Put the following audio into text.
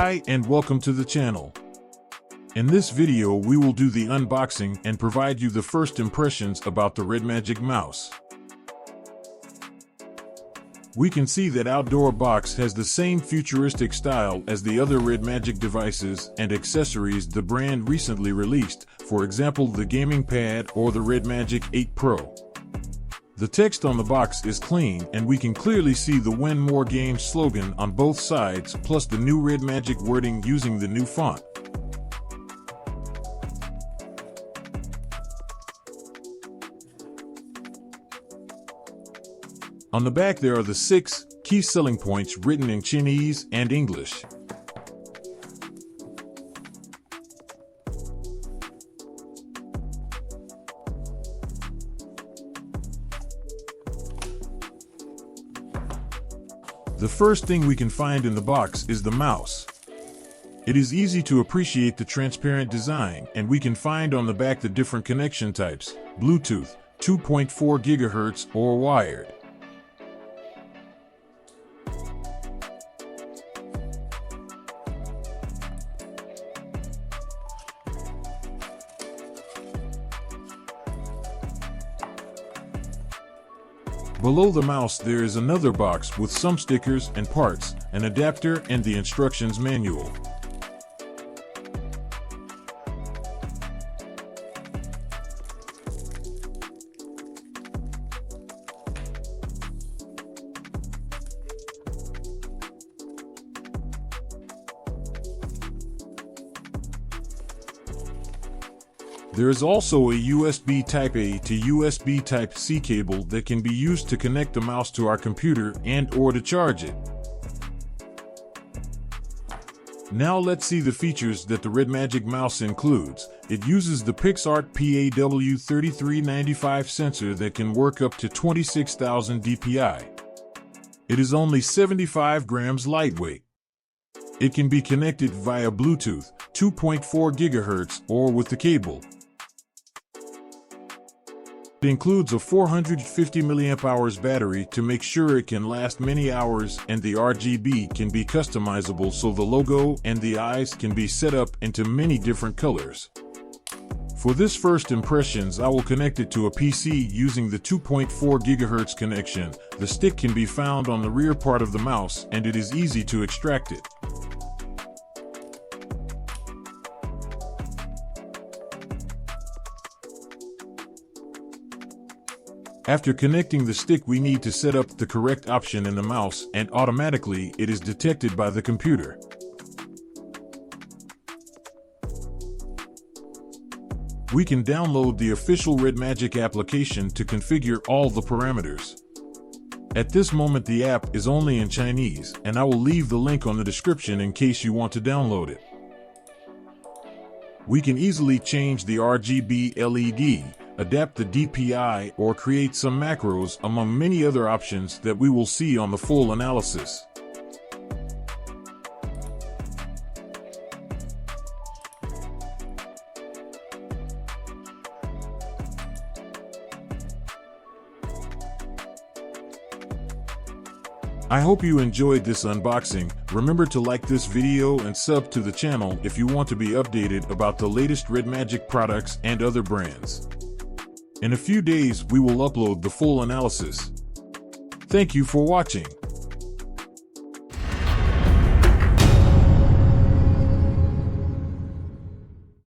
Hi and welcome to the channel. In this video we will do the unboxing and provide you the first impressions about the RedMagic mouse. We can see that outdoor box has the same futuristic style as the other RedMagic devices and accessories the brand recently released, for example the gaming pad or the RedMagic 8 Pro. The text on the box is clean and we can clearly see the Win More Games slogan on both sides, plus the new RedMagic wording using the new font. On the back there are the 6 key selling points written in Chinese and English. The first thing we can find in the box is the mouse. It is easy to appreciate the transparent design, and we can find on the back the different connection types: Bluetooth, 2.4 GHz or wired. Below the mouse there is another box with some stickers and parts, an adapter and the instructions manual. There is also a USB Type-A to USB Type-C cable that can be used to connect the mouse to our computer and/or to charge it. Now let's see the features that the RedMagic mouse includes. It uses the PixArt PAW3395 sensor that can work up to 26,000 dpi. It is only 75 grams lightweight. It can be connected via Bluetooth, 2.4 GHz, or with the cable. It includes a 450 mAh battery to make sure it can last many hours, and the RGB can be customizable so the logo and the eyes can be set up into many different colors. For this first impressions, I will connect it to a PC using the 2.4 GHz connection. The stick can be found on the rear part of the mouse and it is easy to extract it. After connecting the stick, we need to set up the correct option in the mouse, and automatically it is detected by the computer. We can download the official RedMagic application to configure all the parameters. At this moment the app is only in Chinese, and I will leave the link on the description in case you want to download it. We can easily change the RGB LED, adapt the DPI, or create some macros, among many other options that we will see on the full analysis. I hope you enjoyed this unboxing. Remember to like this video and sub to the channel if you want to be updated about the latest RedMagic products and other brands. In a few days we will upload the full analysis. Thank you for watching.